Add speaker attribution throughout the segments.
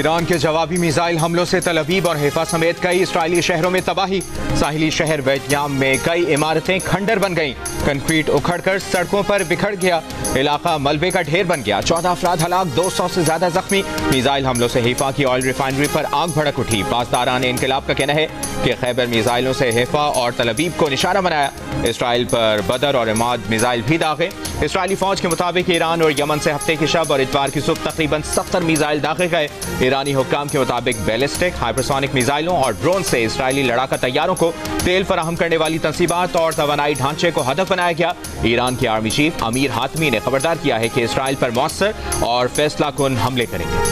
Speaker 1: Iran के जवाबी missile हमलों से तल अवीव और हैफा समेत कई इसराइली शहरों में तबाही। साहिली शहर बेतयाम में कई इमारतें खंडर बन गईं। कंक्रीट उखड़कर सड़कों पर बिखर गया। इलाका मलबे का ढेर बन गया। 14 अफराद हलाक, 200 से ज्यादा जख्मी। मिसाइल हमलों से हैफा की ऑयल रिफाइनरी पर आग भड़क उठी। पासदारान इनकलाब का कहना है कि खैबर मिसाइलों से हैफा और तल अवीव को निशाना बनाया। इसराइल पर बदर और इमाद मिसाइल भी दागे। इसराइली फौज के मुताबिक ईरान और यमन से हफ्ते की शब और इतवार की सुबह तकरीबन 70 मिसाइल दागे गए। ईरानी हुक्काम के मुताबिक बैलिस्टिक, हाइपरसोनिक मिसाइलों और ड्रोन से इसराइली लड़ाका तैयारों को तेल फराहम करने वाली तंसीबात और तवानाई ढांचे को हदफ बनाया गया। ईरान के आर्मी चीफ अमीर हातमी ने खबरदार किया है कि इसराइल पर मौसर और फैसला कुन हमले करेंगे।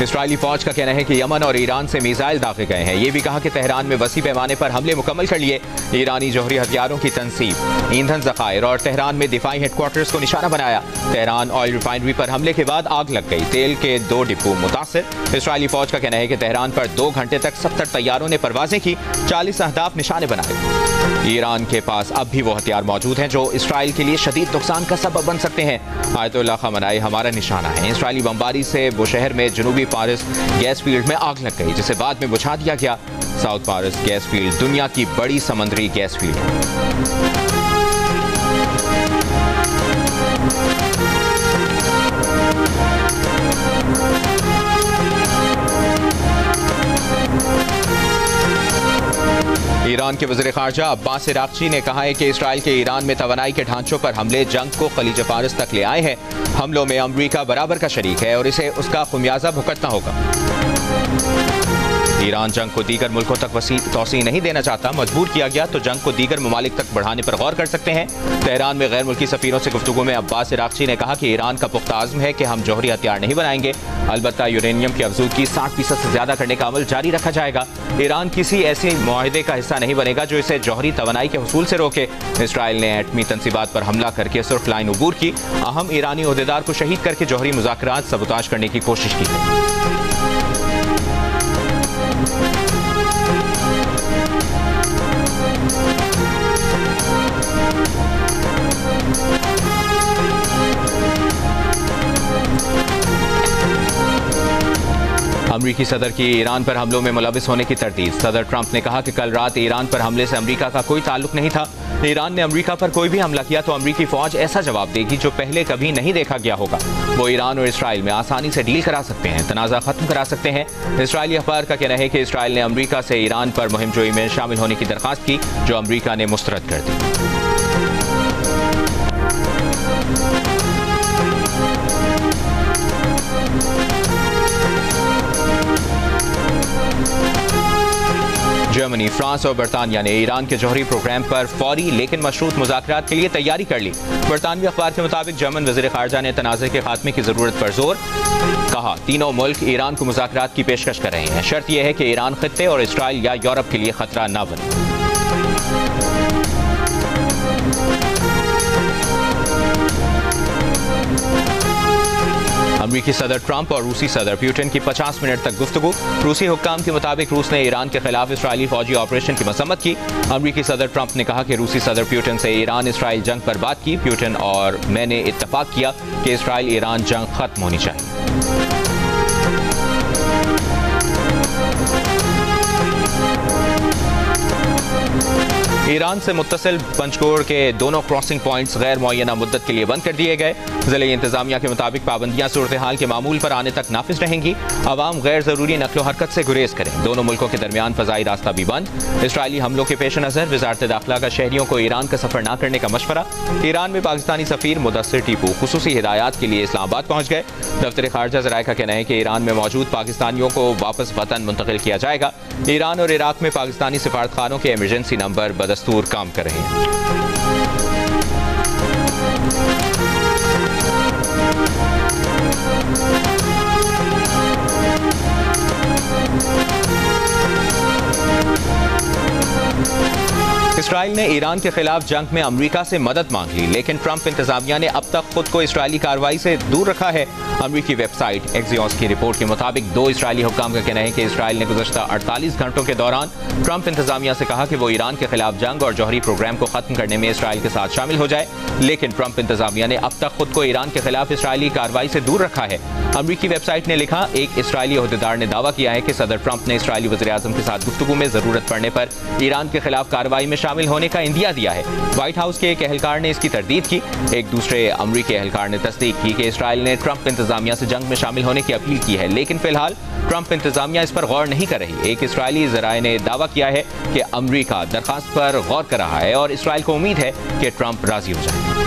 Speaker 1: इसराइली फौज का कहना है कि यमन और ईरान से मिसाइल दागे गए हैं। ये भी कहा कि तेहरान में वसी पैमाने पर हमले मुकम्मल कर लिए। ईरानी जौहरी हथियारों की तनसीब, ईंधन जखायर और तेहरान में दिफाई हेडक्वार्टर्स को निशाना बनाया। तेहरान ऑयल रिफाइनरी पर हमले के बाद आग लग गई। तेल के 2 डिपो मुतासिर। इसराइली फौज का कहना है कि तेहरान पर 2 घंटे तक 70 तैयारों ने परवाजें की। 40 अहदाफ निशाने बनाए। ईरान के पास अब भी वो हथियार मौजूद हैं जो इसराइल के लिए शदीद नुकसान का सबब बन सकते हैं। आयतुल्लाह खamenei हमारा निशाना है। इसराइली बमबारी से बुशहर में जनूबी पारस गैस फील्ड में आग लग गई, जिसे बाद में बुझा दिया गया। साउथ पारस गैस फील्ड दुनिया की बड़ी समुद्री गैस फील्ड है। ईरान के वज़ीर ख़ारजा अब्बास इराक़ची ने कहा है कि इसराइल के ईरान में तवानाई के ढांचों पर हमले जंग को खलीज फारस तक ले आए हैं। हमलों में अमरीका बराबर का शरीक है और इसे उसका खुमियाजा भुगतना होगा। ईरान जंग को दीगर मुल्कों तक तोसी नहीं देना चाहता। मजबूर किया गया तो जंग को दीगर ममालिक तक बढ़ाने पर गौर कर सकते हैं। तेहरान में गैर मुल्की सफीरों से गुफ्तगू में अब्बास इराक़ची ने कहा कि ईरान का पुख्ता आज़्म है कि हम जौहरी हथियार नहीं बनाएंगे, अलबत्ता यूरेनियम की अफजूदगी 60% से ज्यादा करने का अमल जारी रखा जाएगा। ईरान किसी ऐसे मुआहदे का हिस्सा नहीं बनेगा जो इसे जौहरी तवानाई के हुसूल से रोके। इसराइल ने एटमी तंसीबात पर हमला करके सुर्ख लाइन अबूर की। अहम ईरानी ओहदेदार को शहीद करके जौहरी मुज़ाकरात सबूताज करने की कोशिश की है। अमरीकी सदर की ईरान पर हमलों में मुलविस होने की तरदीद। सदर ट्रंप ने कहा कि कल रात ईरान पर हमले से अमरीका का कोई ताल्लुक नहीं था। ईरान ने अमरीका पर कोई भी हमला किया तो अमरीकी फौज ऐसा जवाब देगी जो पहले कभी नहीं देखा गया होगा। वो ईरान और इसराइल में आसानी से डील करा सकते हैं, तनाज़ा खत्म करा सकते हैं। इसराइली अखबार का कहना है कि इसराइल ने अमरीका से ईरान पर मुहिमजोई में शामिल होने की दरख्वास्त की, जो अमरीका ने मुस्तरद कर दी। जर्मनी, फ्रांस और बरतानिया ने ईरान के जौहरी प्रोग्राम पर फौरी लेकिन मशरूत मुज़ाकरात के लिए तैयारी कर ली। बरतानवी अखबार के मुताबिक जर्मन वज़ीर ख़ारजा ने तनाज़े के खात्मे की ज़रूरत पर जोर। कहा, तीनों मुल्क ईरान को मुज़ाकरात की पेशकश कर रहे हैं। शर्त यह है कि ईरान खित्ते और इसराइल या यूरोप के लिए खतरा न बने। अमरीकी सदर ट्रंप और रूसी सदर पुतिन की 50 मिनट तक गुफ्तगू। रूसी हुक्काम के मुताबिक रूस ने ईरान के खिलाफ इसराइली फौजी ऑपरेशन की मसम्मत की। अमरीकी सदर ट्रंप ने कहा कि रूसी सदर पुतिन से ईरान इसराइल जंग पर बात की। पुतिन और मैंने इत्तफाक किया कि इसराइल ईरान जंग खत्म होनी चाहिए। ईरान से मुत्तसिल पंचकोड़ के दोनों क्रॉसिंग पॉइंट्स गैर मुअय्यना मुद्दत के लिए बंद कर दिए गए। ज़िले इंतजामिया के मुताबिक पाबंदियां सूरत हाल के मामूल पर आने तक नाफिज रहेंगी। अवाम गैर जरूरी नकलो हरकत से गुरेज करें। दोनों मुल्कों के दरमियान फ़ज़ाई रास्ता भी बंद। इसराइली हमलों के पेश नज़र वज़ारत दाखिला का शहरियों को ईरान का सफ़र न करने का मशवरा। ईरान में पाकिस्तानी सफ़ीर मुदस्सिर टीपू खुसूसी हिदायत के लिए इस्लामाबाद पहुँच गए। दफ्तर ख़ारजा ज़राए का कहना है कि ईरान में मौजूद पाकिस्तानियों को वापस वतन मुंतकिल किया जाएगा। ईरान और इराक में पाकिस्तानी सिफारतखानों के इमरजेंसी नंबर बदस्तूर काम कर रहे हैं। इसराइल ने ईरान के खिलाफ जंग में अमेरिका से मदद मांग ली, लेकिन ट्रंप इंतजामिया ने अब तक खुद को इसराइली कार्रवाई से दूर रखा है। अमेरिकी वेबसाइट एक्सियोस की रिपोर्ट के मुताबिक 2 इसराइली हुक्काम का कहना है कि इसराइल ने गुज़श्ता 48 घंटों के दौरान ट्रंप इंतजामिया से कहा कि वो ईरान के खिलाफ जंग और जौहरी प्रोग्राम को खत्म करने में इसराइल के साथ शामिल हो जाए, लेकिन ट्रंप इंतजामिया ने अब तक खुद को ईरान के खिलाफ इसराइली कार्रवाई से दूर रखा है। अमेरिकी वेबसाइट ने लिखा, एक इसराइली अहदेदार ने दावा किया है कि सदर ट्रंप ने इसराइली वज़ीर-ए-आज़म के साथ गुफ्तगू में जरूरत पड़ने पर ईरान के खिलाफ कार्रवाई में शामिल होने का इंदिया दिया है। व्हाइट हाउस के एक एहलकार ने इसकी तरदीद की। एक दूसरे अमेरिकी एहलकार ने तस्दीक की कि इसराइल ने ट्रंप इंतजामिया से जंग में शामिल होने की अपील की है, लेकिन फिलहाल ट्रंप इंतजामिया इस पर गौर नहीं कर रही। एक इसराइली ज़राए ने दावा किया है कि अमेरिका दरखास्त पर गौर कर रहा है और इसराइल को उम्मीद है कि ट्रंप राजी हो जाए।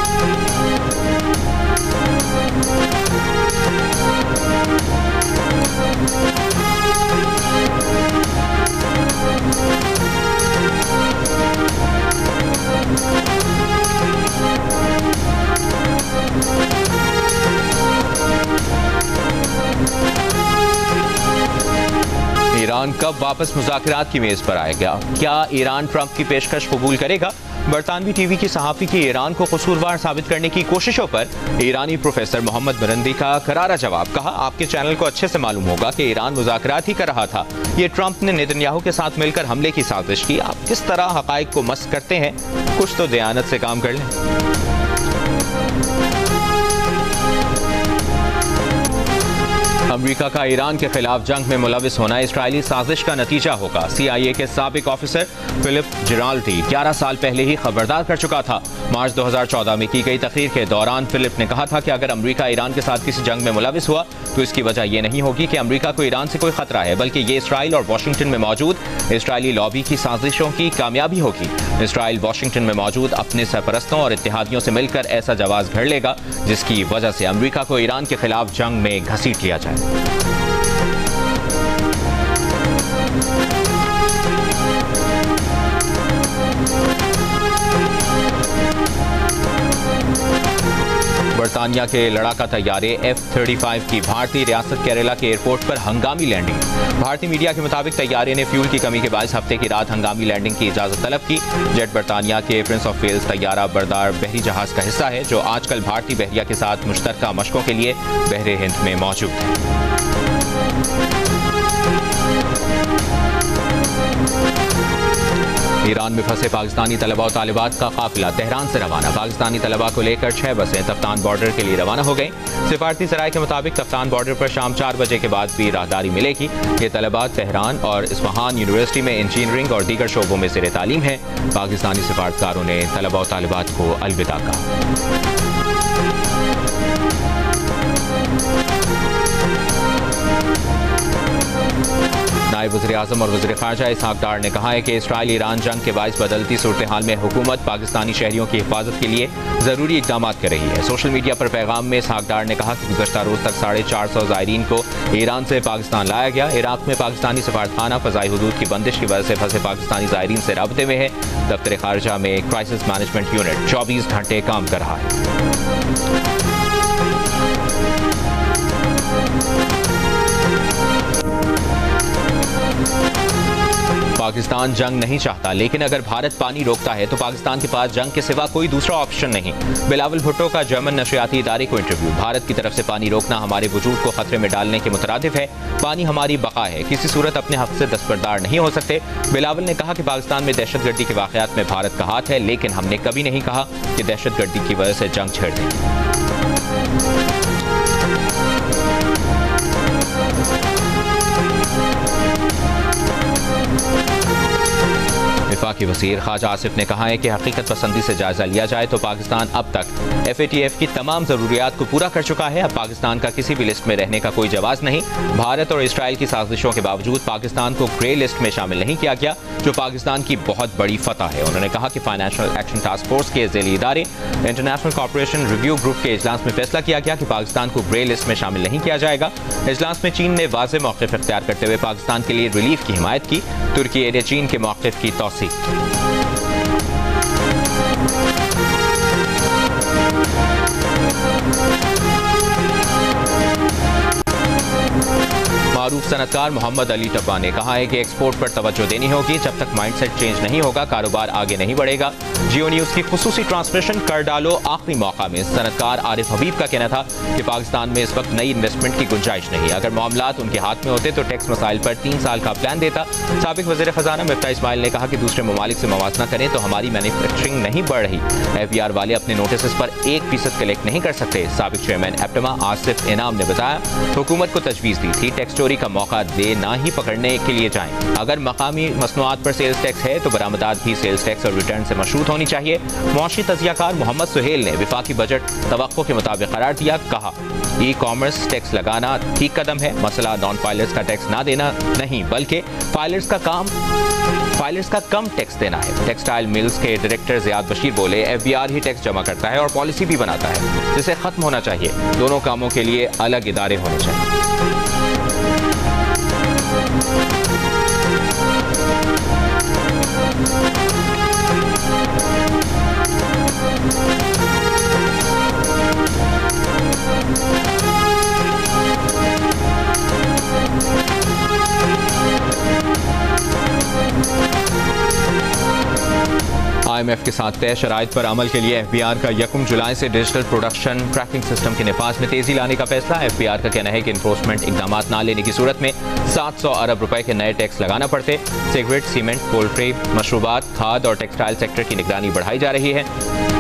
Speaker 1: ईरान कब वापस मुज़ाकरात की मेज पर आएगा? क्या ईरान ट्रंप की पेशकश कबूल करेगा? बरतानवी टीवी की सहाफ़ी की ईरान को कसूरवार साबित करने की कोशिशों पर ईरानी प्रोफेसर मोहम्मद मिरंदी का करारा जवाब। कहा, आपके चैनल को अच्छे से मालूम होगा कि ईरान मुज़ाकरात ही कर रहा था। ये ट्रंप ने नेतन्याहू के साथ मिलकर हमले की साजिश की। आप किस तरह हक़ाइक़ को मस्क करते हैं? कुछ तो दयानत से काम कर लें। अमेरिका का ईरान के खिलाफ जंग में मुलविस होना इसराइली साजिश का नतीजा होगा। CIA के साबिक ऑफिसर फिलिप जिराल्डी 11 साल पहले ही खबरदार कर चुका था। मार्च 2014 में की गई तकरीर के दौरान फिलिप ने कहा था कि अगर अमेरिका ईरान के साथ किसी जंग में मुलविस हुआ तो इसकी वजह यह नहीं होगी कि अमेरिका को ईरान से कोई खतरा है, बल्कि ये इसराइल और वाशिंगटन में मौजूद इसराइली लॉबी की साजिशों की कामयाबी होगी। इसराइल वाशिंगटन में मौजूद अपने सरपरस्तों और इत्तेहादियों से मिलकर ऐसा जवाब घड़ लेगा जिसकी वजह से अमेरिका को ईरान के खिलाफ जंग में घसीट लिया जाए। बरतानिया के लड़ाका तैयारे F-35 की भारतीय रियासत केरला के एयरपोर्ट पर हंगामी लैंडिंग। भारतीय मीडिया के मुताबिक तैयारे ने फ्यूल की कमी के बायस हफ्ते की रात हंगामी लैंडिंग की इजाजत तलब की। जेट बरतानिया के प्रिंस ऑफ वेल्स तैयारा बरदार बहरी जहाज का हिस्सा है, जो आजकल भारतीय बहरिया के साथ मुश्तरका मशकों के लिए बहरे हिंद में मौजूद है। ईरान में फंसे पाकिस्तानी तलबा और तालिबात का काफिला तेहरान से रवाना। पाकिस्तानी तलबा को लेकर 6 बसें तफ्तान बॉर्डर के लिए रवाना हो गई। सिफारती ज़राए के मुताबिक तफ्तान बॉर्डर पर शाम 4 बजे के बाद भी राहदारी मिलेगी। ये तलबा तेहरान और इस्फहान यूनिवर्सिटी में इंजीनियरिंग और दीगर शोबों में ज़ेर तालीम है। पाकिस्तानी सिफारतकारों ने तलबा और तालिबात को अलविदा कहा। नायब वज़ीर-ए-आज़म और वज़ीर ख़ारजा इसहाक़ डार ने कहा है कि इसराइल ईरान जंग के बायस बदलती सूरत हाल में हुकूमत पाकिस्तानी शहरियों की हिफाजत के लिए ज़रूरी इक़दाम कर रही है। सोशल मीडिया पर पैगाम में इसहाक़ डार ने कहा कि गुज़श्ता रोज़ तक 450 ज़ायरीन को ईरान से पाकिस्तान लाया गया। इराक़ में पाकिस्तानी सफारतखाना फ़ज़ाई हुदूद की बंदिश की वजह से फंसे पाकिस्तानी ज़ायरीन से राब्ते में है। दफ्तर ख़ारजा में क्राइसिस मैनेजमेंट यूनिट 24 घंटे काम कर रहा है। पाकिस्तान जंग नहीं चाहता, लेकिन अगर भारत पानी रोकता है तो पाकिस्तान के पास जंग के सिवा कोई दूसरा ऑप्शन नहीं। बिलावल भुट्टो का जर्मन नशरियाती इदारे को इंटरव्यू। भारत की तरफ से पानी रोकना हमारे वजूद को खतरे में डालने के मुतरादिफ है। पानी हमारी बका है, किसी सूरत अपने हक से दस्तबरदार नहीं हो सकते। बिलावल ने कहा कि पाकिस्तान में दहशतगर्दी के वाक़यात में भारत का हाथ है, लेकिन हमने कभी नहीं कहा कि दहशतगर्दी की वजह से जंग छेड़ दें। वफाकी वज़ीर ख्वाजा आसिफ ने कहा है कि हकीकत पसंदी से जायजा लिया जाए तो पाकिस्तान अब तक FATF की तमाम ज़रूरियात को पूरा कर चुका है। अब पाकिस्तान का किसी भी लिस्ट में रहने का कोई जवाज़ नहीं। भारत और इसराइल की साजिशों के बावजूद पाकिस्तान को ग्रे लिस्ट में शामिल नहीं किया गया, जो पाकिस्तान की बहुत बड़ी फतह है। उन्होंने कहा कि फाइनेंशियल एक्शन टास्क फोर्स के ज़ेली इदारे इंटरनेशनल कॉर्पोरेशन रिव्यू ग्रुप के इजलास में फैसला किया गया कि पाकिस्तान को ग्रे लिस्ट में शामिल नहीं किया जाएगा। इजलास में चीन ने वाज़ेह मौक़िफ़ इख्तियार करते हुए पाकिस्तान के लिए रिलीफ की हिमायत की। तुर्की एरिया चीन के मौक़िफ़ की तौसीक़ की। मारूफ सनतकार मोहम्मद अली टब्बा ने कहा है कि एक्सपोर्ट पर तवज्जो देनी होगी। जब तक माइंडसेट चेंज नहीं होगा कारोबार आगे नहीं बढ़ेगा। जियो न्यूज़ की खुसूसी ट्रांसमिशन कर डालो आखिरी मौका में सनतकार आरिफ हबीब का कहना था कि पाकिस्तान में इस वक्त नई इन्वेस्टमेंट की गुंजाइश नहीं। अगर मामलात उनके हाथ में होते तो टैक्स मसाइल पर 3 साल का प्लान देता। साबिक वज़ीर ख़जाना मिफ्ता इस्माइल ने कहा कि दूसरे ममालिक से मवाजना करें तो हमारी मैन्युफैक्चरिंग नहीं बढ़ रही। FBR वाले अपने नोटिस पर 1% कलेक्ट नहीं कर सकते। साबिक चेयरमैन एप्टमा आसिफ इनाम ने बताया हुकूमत को तजवीज़ दी थी टैक्स चोरी का मौका दे ना ही पकड़ने के लिए जाएं। अगर मकामी मसनूआत पर सेल्स टैक्स है तो बरामदात भी सेल्स टैक्स और रिटर्न से मशरूत होनी चाहिए। मुआशी तजियाकार मोहम्मद सुहेल ने विफाकी बजट तवक्को के मुताबिक करार दिया। कहा ई कॉमर्स टैक्स लगाना ठीक कदम है। मसला नॉन फाइलर्स का टैक्स ना देना नहीं बल्कि फाइलर्स का कम टैक्स देना है। टेक्सटाइल मिल्स के डायरेक्टर ज़ियाद बशीर बोले FBR ही टैक्स जमा करता है और पॉलिसी भी बनाता है जिसे खत्म होना चाहिए। दोनों कामों के लिए अलग इदारे होने चाहिए। IMF के साथ तय शराइत पर अमल के लिए FBR का 1 जुलाई से डिजिटल प्रोडक्शन ट्रैकिंग सिस्टम के नफाज में तेजी लाने का फैसला। FBR का कहना है कि इन्फोर्समेंट इकदाम ना लेने की सूरत में 700 अरब रुपए के नए टैक्स लगाना पड़ते। सिगरेट, सीमेंट, पोल्ट्री, मशरूबात, खाद और टेक्सटाइल सेक्टर की निगरानी बढ़ाई जा रही है।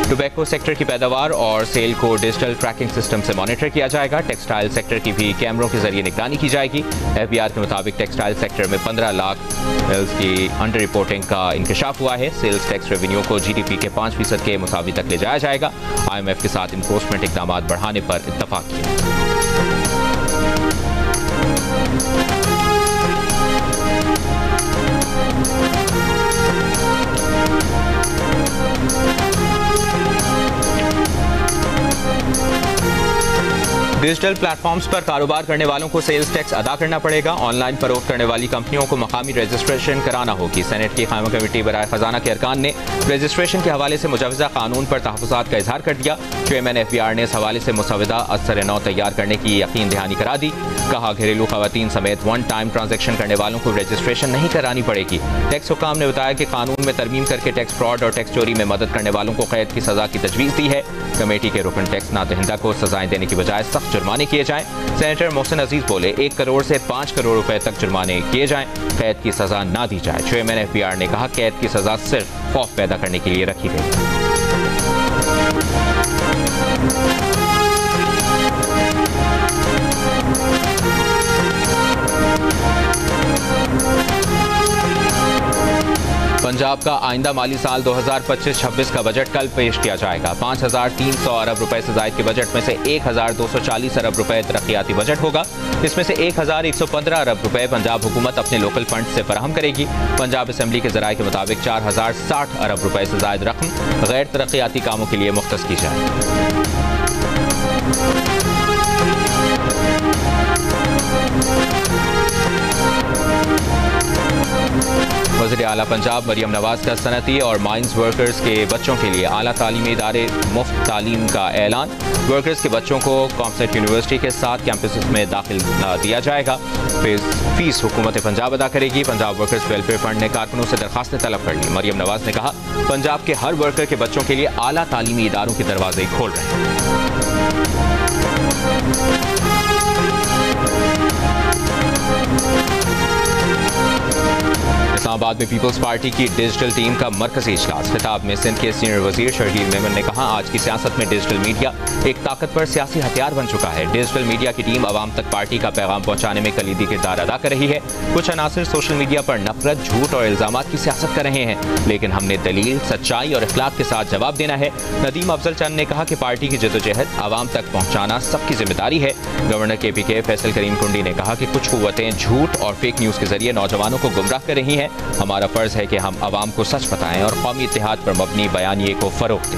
Speaker 1: टोबैको सेक्टर की पैदावार और सेल को डिजिटल ट्रैकिंग सिस्टम से मॉनिटर किया जाएगा। टेक्सटाइल सेक्टर की भी कैमरों के जरिए निगरानी की जाएगी। FBR के मुताबिक टेक्सटाइल सेक्टर में 15 लाख मिल्स की अंडर रिपोर्टिंग का इंकशाफ हुआ है। सेल्स टैक्स रेवेन्यू को GDP के 5% के मुसावी तक ले जाया जाएगा। IMF के साथ इन्फोर्समेंट इकदाम बढ़ाने पर इत्तफाक किया। डिजिटल प्लेटफॉर्म्स पर कारोबार करने वालों को सेल्स टैक्स अदा करना पड़ेगा। ऑनलाइन फरोख्त करने वाली कंपनियों को मकामी रजिस्ट्रेशन कराना होगी। सेनेट की कायम कमेटी बराए खजाना के अरकान ने रजिस्ट्रेशन के हवाले से मुजवजा कानून पर तहफ़्फ़ुज़ात का इजहार कर दिया। चेयरमैन FBR ने इस हवाले से मुसवदा असर नौ तैयार करने की यकीन दहानी करा दी। कहा घरेलू खवातीन समेत 1 टाइम ट्रांजेक्शन करने वालों को रजिस्ट्रेशन नहीं करानी पड़ेगी। टैक्स हुकाम ने बताया कि कानून में तरमीम करके टैक्स फ्रॉड और टैक्स चोरी में मदद करने वालों को कैद की सजा की तजवीज़ दी है। कमेटी के रुकन टैक्स ना दहिंदा को सजाएं देने की बजाय सख्त जुर्माने किए जाएं। सेनेटर मोहसिन अजीज बोले 1 करोड़ से 5 करोड़ रुपए तक जुर्माने किए जाएं, कैद की सजा ना दी जाए। चेयरमैन FBR ने कहा कैद की सजा सिर्फ खौफ पैदा करने के लिए रखी गई है। पंजाब का आइंदा माली साल 2025-26 का बजट कल पेश किया जाएगा। 5,300 अरब रुपए से जायद के बजट में से 1,240 अरब रुपए तरक्याती बजट होगा। इसमें से 1,115 अरब रुपए पंजाब हुकूमत अपने लोकल फंड से फराहम करेगी। पंजाब असम्बली के जराये के मुताबिक 4,060 अरब रुपए से जायद रकम गैर तरक्याती कामों के लिए मुख्तस की जाए। वज़ीर आला पंजाब मरियम नवाज का सनती और माइंस वर्कर्स के बच्चों के लिए आला तालीमी इदारे मुफ्त तालीम का ऐलान। वर्कर्स के बच्चों को कॉमसेट यूनिवर्सिटी के 7 कैंपस में दाखिल दिया जाएगा। फीस हुकूमत पंजाब अदा करेगी। पंजाब वर्कर्स वेलफेयर फंड ने कारकुनों से दरखास्तें तलब कर ली। मरियम नवाज ने कहा पंजाब के हर वर्कर के बच्चों के लिए आला तालीमी इदारों के दरवाजे खोल रहे हैं। इस्लामाबाद में पीपल्स पार्टी की डिजिटल टीम का मरकजी इजलास। खिताब में सिंध के सीनियर वजीर शर्जील मेमन ने कहा आज की सियासत में डिजिटल मीडिया एक ताकतवर सियासी हथियार बन चुका है। डिजिटल मीडिया की टीम आवाम तक पार्टी का पैगाम पहुंचाने में कलीदी किरदार अदा कर रही है। कुछ अनासिर सोशल मीडिया पर नफरत, झूठ और इल्जामात की सियासत कर रहे हैं, लेकिन हमने दलील, सच्चाई और इखलाक के साथ जवाब देना है। नदीम अफजल चंद ने कहा कि पार्टी की जद्दोजहद आवाम तक पहुँचाना सबकी जिम्मेदारी है। गवर्नर KPK फैसल करीम कुंडी ने कहा कि कुछ कुव्वतें झूठ और फेक न्यूज़ के जरिए नौजवानों को गुमराह कर रही हैं। हमारा फर्ज है कि हम आवाम को सच बताएं और कौमी इत्तेहाद पर मबनी बयानिए को फरोग दें।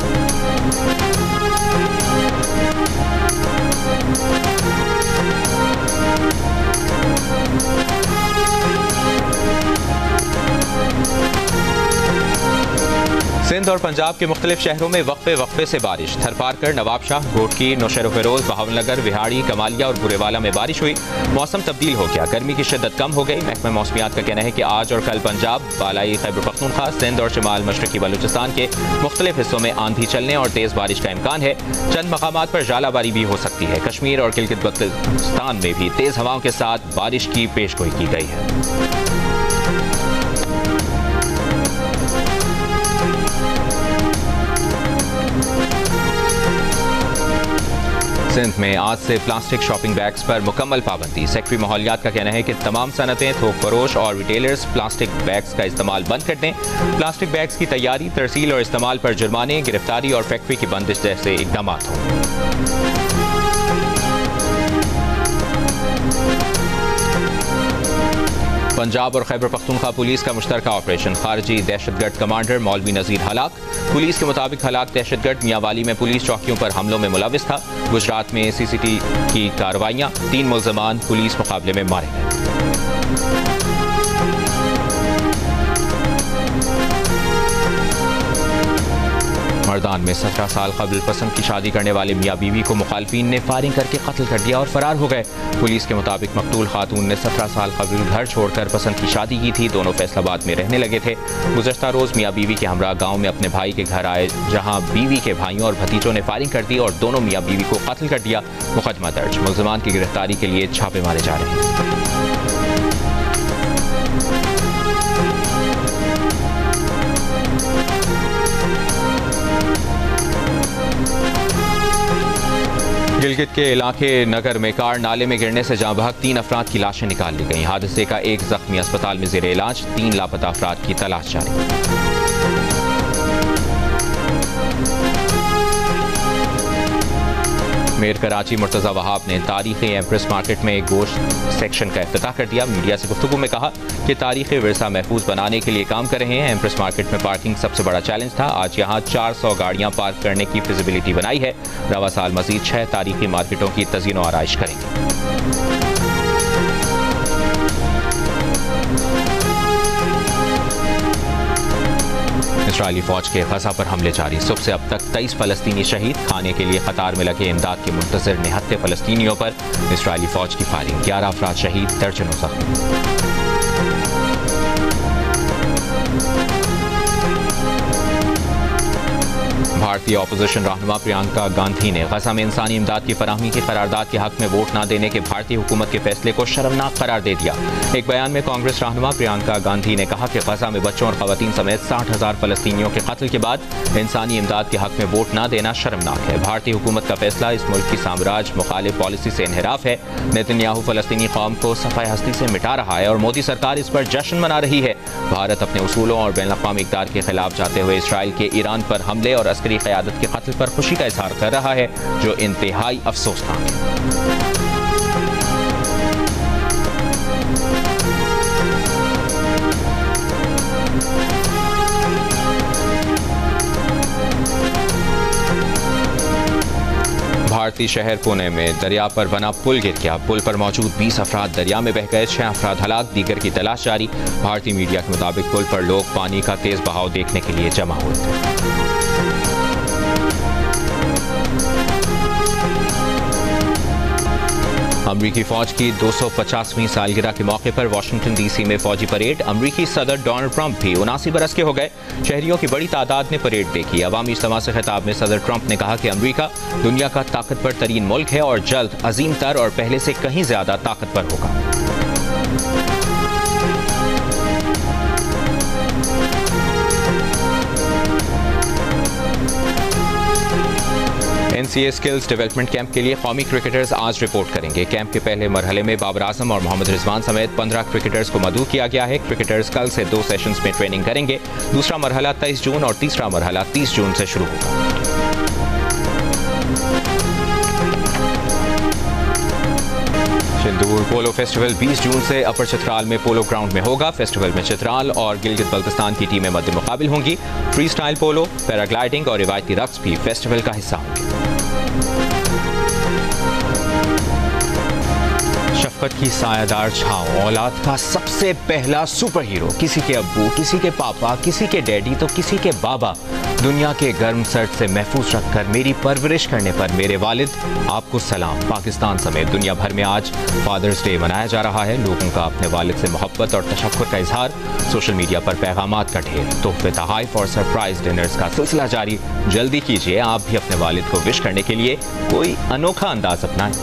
Speaker 1: सिंध सिंध और पंजाब के मुख्तलिफ शहरों में वक्फे से बारिश। थरपारकर, नवाबशाह, घोटकी, नौशेरो फिरोज, बहावलनगर, विहाड़ी, कमालिया और बुरेवाला में बारिश हुई। मौसम तब्दील हो गया, गर्मी की शिद्दत कम हो गई। महकमा मौसमियात का कहना है कि आज और कल पंजाब, बालाई खैबर पख्तूनख्वा, सिंध और शिमाल मशरकी बलूचिस्तान के मुख्तलिफ हिस्सों में आंधी चलने और तेज बारिश का इम्कान है। चंद मकामात पर जालाबारी भी हो सकती है। कश्मीर और गिलगित बल्तिस्तान में भी तेज हवाओं के साथ बारिश की पेशगोई की गई है। सिंध में आज से प्लास्टिक शॉपिंग बैग्स पर मुकम्मल पाबंदी। सेक्रेटरी माहौलियात का कहना है कि तमाम सनतें, थोक फरोश और रिटेलर्स प्लास्टिक बैग्स का इस्तेमाल बंद कर दें। प्लास्टिक बैग्स की तैयारी, तरसील और इस्तेमाल पर जुर्माने, गिरफ्तारी और फैक्ट्री की बंदिश जैसे इकदाम हों। पंजाब और खैबर पख्तूनख्वा पुलिस का मुश्तरका ऑपरेशन। खारजी दहशतगर्द कमांडर मौलवी नजीर हलाक। पुलिस के मुताबिक हलाक दहशतगर्द मियांवाली में पुलिस चौकियों पर हमलों में मुलविस था। गुजरात में CCT की कार्रवाइयां, 3 मुल्ज़मान पुलिस मुकाबले में मारे गए। मर्दान में 17 साल कबल पसंद की शादी करने वाले मियाँ बीवी को मुखालफीन ने फायरिंग करके कत्ल कर दिया और फरार हो गए। पुलिस के मुताबिक मकतूल खातून ने 17 साल कबल घर छोड़कर पसंद की शादी की थी। दोनों फैसलाबाद में रहने लगे थे। गुज़श्ता रोज़ मियाँ बीवी के हमरा गाँव में अपने भाई के घर आए, जहाँ बीवी के भाइयों और भतीजों ने फायरिंग कर दी और दोनों मियाँ बीवी को कत्ल कर दिया। मुकदमा दर्ज। मुल्ज़मान की गिरफ्तारी के लिए छापे मारे जा रहे हैं। गिलगित के इलाके नगर में कार नाले में गिरने से जाँ बहक 3 अफराद की लाशें निकाल ली गईं। हादसे का एक जख्मी अस्पताल में ज़ेर इलाज। 3 लापता अफराद की तलाश जारी। मेयर कराची मुर्तज़ा वहाब ने तारीख़ी एम्प्रेस मार्केट में गोश्त सेक्शन का इफ्तिताह कर दिया। मीडिया से गुफ्तगू में कहा कि तारीख़ी विरसा महफूज बनाने के लिए काम कर रहे हैं। एम्प्रेस मार्केट में पार्किंग सबसे बड़ा चैलेंज था। आज यहाँ 400 गाड़ियाँ पार्क करने की फिजिबिलिटी बनाई है। रवा साल मजीद 6 तारीख़ी मार्केटों की तज़ीन व आराइश करेंगे। इस्राइली फौज के गजा पर हमले जारी। सुबह से अब तक 23 फलस्तीनी शहीद। खाने के लिए कतार में लगे इमदाद के मुंतज़िर निहत्ते फलस्तीनियों पर इस्राइली फौज की फायरिंग। 11 अफराद शहीद, दर्जनों जख्मी। भारतीय अपोजिशन रहनुमा प्रियंका गांधी ने गजा में इंसानी इमदाद की फराहमी की करारदाद के हक में वोट न देने के भारतीय हुकूमत के फैसले को शर्मनाक करार दे दिया। एक बयान में कांग्रेस रहनुमा प्रियंका गांधी ने कहा कि गजा में बच्चों और खवातीन समेत 60,000 फलस्तीनियों के कत्ल के बाद इंसानी इमदाद के हक में वोट न देना शर्मनाक है। भारतीय हुकूमत का फैसला इस मुल्क की साम्राज्य मुखालिफ पॉलिसी से इनहराफ है। नेतन्याहू फलस्तीनी कौम को सफाई हस्ती से मिटा रहा है और मोदी सरकार इस पर जश्न मना रही है। भारत अपने उसूलों और बैनुल-अक़वामी इक़दार के खिलाफ जाते हुए इसराइल के ईरान पर हमले और अस्करी क़यादत के कत्ल पर खुशी का इजहार कर रहा है, जो इंतहाई अफसोसनाक है। भारतीय शहर पुणे में दरिया पर बना पुल गिर गया। पुल पर मौजूद 20 अफराद दरिया में बह गए। 6 अफराद हलाक, दीगर की तलाश जारी। भारतीय मीडिया के मुताबिक पुल पर लोग पानी का तेज बहाव देखने के लिए जमा हुए थे। अमरीकी फौज की 250वीं सालगिरह के मौके पर वाशिंगटन DC में फौजी परेड। अमरीकी सदर डोनाल्ड ट्रंप भी 79 बरस के हो गए। शहरियों की बड़ी तादाद ने परेड देखी। अवामी इज्तिमा से खिताब में सदर ट्रंप ने कहा कि अमरीका दुनिया का ताकतवर तरीन मुल्क है और जल्द अजीम तर और पहले से कहीं ज्यादा ताकतवर होगा। NCA स्किल्स डेवलपमेंट कैंप के लिए कौमी क्रिकेटर्स आज रिपोर्ट करेंगे। कैंप के पहले मरहले में बाबर आजम और मोहम्मद रिजवान समेत 15 क्रिकेटर्स को मदऊ किया गया है। क्रिकेटर्स कल से 2 सेशंस में ट्रेनिंग करेंगे। दूसरा मरहला 23 जून और तीसरा मरहला 30 जून से शुरू होगा। चिंदूर पोलो फेस्टिवल 20 जून से अपर चित्राल में पोलो ग्राउंड में होगा। फेस्टिवल में चित्राल और गिलगित बल्तिस्तान की टीमें मद्दे मुकाबिल होंगी। फ्री स्टाइल पोलो, पैराग्लाइडिंग और रिवायती रक्स भी फेस्टिवल का हिस्सा होंगे। शफकत की सायादार छांव, औलाद का सबसे पहला सुपर हीरो। किसी के अब्बू, किसी के पापा, किसी के डैडी तो किसी के बाबा। दुनिया के गर्म सर्द से महफूज रखकर मेरी परवरिश करने पर मेरे वालिद, आपको सलाम। पाकिस्तान समेत दुनिया भर में आज फादर्स डे मनाया जा रहा है। लोगों का अपने वालिद से मोहब्बत और तशक्कुर का इजहार, सोशल मीडिया पर पैगामात का ढेर, तोहफे, तहाइफ और सरप्राइज डिनर्स का सिलसिला जारी। जल्दी कीजिए, आप भी अपने वालिद को विश करने के लिए कोई अनोखा अंदाज अपनाएं।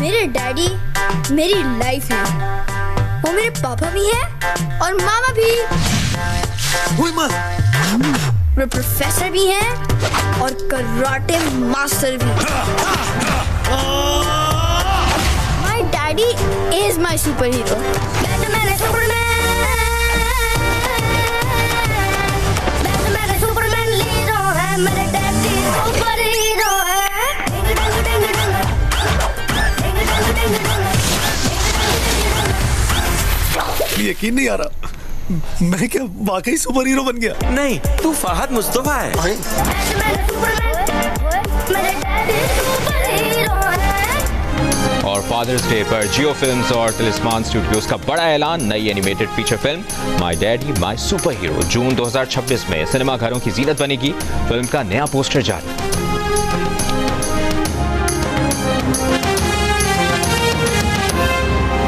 Speaker 2: मेरे डैडी मेरी लाइफ है, वो मेरे पापा भी हैं और मामा भी। वो प्रोफेसर भी हैं और कराटे मास्टर भी। My daddy is my Super hero. मेरे डैडी सुपर हीरो है।
Speaker 3: यकीन नहीं आ रहा, मैं क्या वाकई सुपर हीरो बन गया?
Speaker 4: नहीं, तू फहद मुस्तफा है।
Speaker 1: और फादर्स डे पर जियो फिल्म्स और तिलिस्मान स्टूडियोज का बड़ा ऐलान, नई animated feature film My Daddy My Super Hero June 2026 में सिनेमा घरों की जीनत बनेगी। फिल्म का नया पोस्टर जारी।